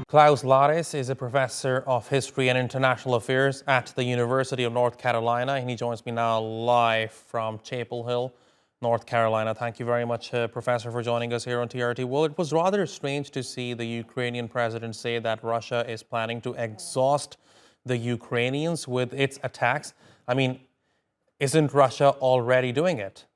Klaus Larres is a professor of history and international affairs at the University of North Carolina, and he joins me now live from Chapel Hill, North Carolina. Thank you very much, Professor, for joining us here on TRT. Well, it was rather strange to see the Ukrainian president say that Russia is planning to exhaust the Ukrainians with its attacks. I mean, isn't Russia already doing it?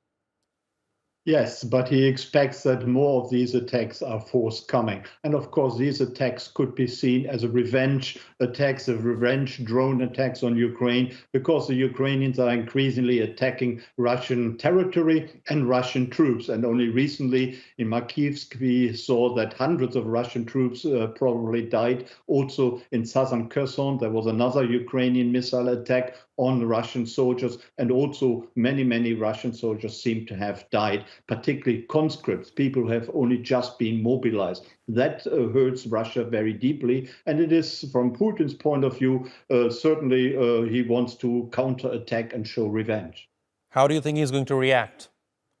Yes, but he expects that more of these attacks are forthcoming. And of course, these attacks could be seen as a revenge attacks, a revenge drone attacks on Ukraine, because the Ukrainians are increasingly attacking Russian territory and Russian troops. And only recently in Makivsk, we saw that hundreds of Russian troops probably died. Also in southern Kherson, there was another Ukrainian missile attack on Russian soldiers, and also many Russian soldiers seem to have died, particularly conscripts, people who have only just been mobilized. That hurts Russia very deeply, and it is, from Putin's point of view, certainly he wants to counterattack and show revenge. How do you think he's going to react?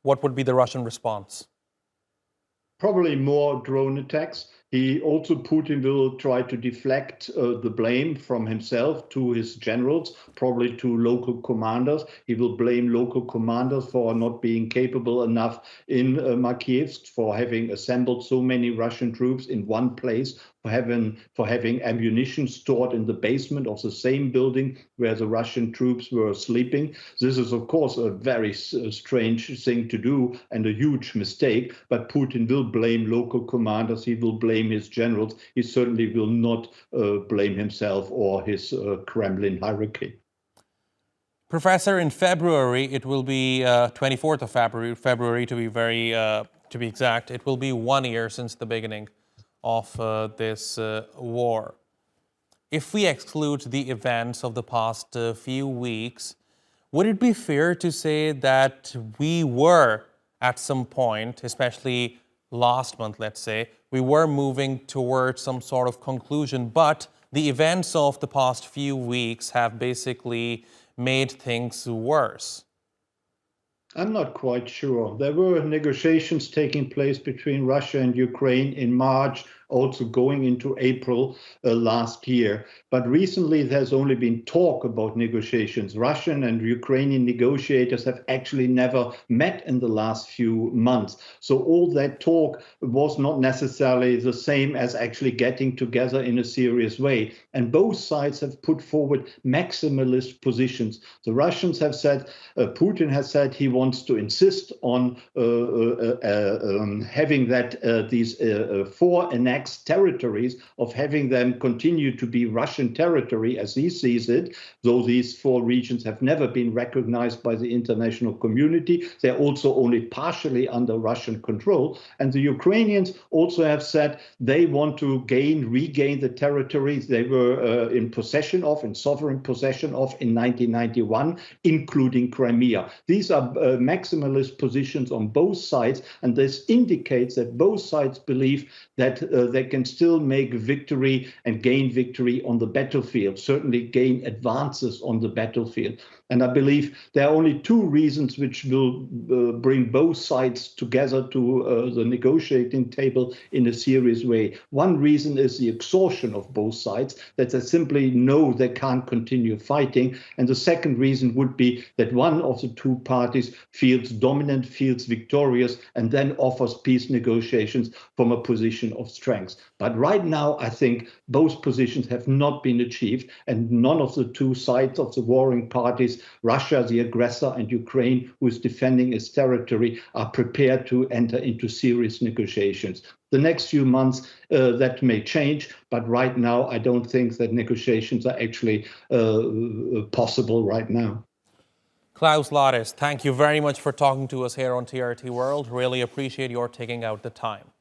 What would be the Russian response? Probably more drone attacks. Putin will try to deflect the blame from himself to his generals, probably to local commanders. He will blame local commanders for not being capable enough in Makivsk, for having assembled so many Russian troops in one place, for having ammunition stored in the basement of the same building where the Russian troops were sleeping. This is, of course, a very strange thing to do and a huge mistake, but Putin will blame local commanders. He will blame his generals. He certainly will not blame himself or his Kremlin hierarchy. Professor, in February, it will be 24th of February to be exact. It will be 1 year since the beginning of this war. If we exclude the events of the past few weeks, would it be fair to say that we were at some point, especially last month, let's say, we were moving towards some sort of conclusion, but the events of the past few weeks have basically made things worse? I'm not quite sure. There were negotiations taking place between Russia and Ukraine in March, also going into April last year. But recently there's only been talk about negotiations. Russian and Ukrainian negotiators have actually never met in the last few months. So all that talk was not necessarily the same as actually getting together in a serious way. And both sides have put forward maximalist positions. The Russians have said, Putin has said he wants to insist on having that these four annexed territories, of having them continue to be Russian territory as he sees it, though these four regions have never been recognized by the international community. They're also only partially under Russian control. And the Ukrainians also have said they want to regain the territories they were in sovereign possession of in 1991, including Crimea. These are maximalist positions on both sides, and this indicates that both sides believe that they can still make victory and gain victory on the battlefield, certainly gain advances on the battlefield. And I believe there are only two reasons which will bring both sides together to the negotiating table in a serious way. One reason is the exhaustion of both sides, that they simply know they can't continue fighting. And the second reason would be that one of the two parties feels dominant, feels victorious, and then offers peace negotiations from a position of strength. But right now, I think both positions have not been achieved, and none of the two sides of the warring parties, Russia, the aggressor, and Ukraine, who is defending its territory, are prepared to enter into serious negotiations. The next few months, that may change, but right now, I don't think that negotiations are actually possible right now. Klaus Larres, thank you very much for talking to us here on TRT World. Really appreciate your taking out the time.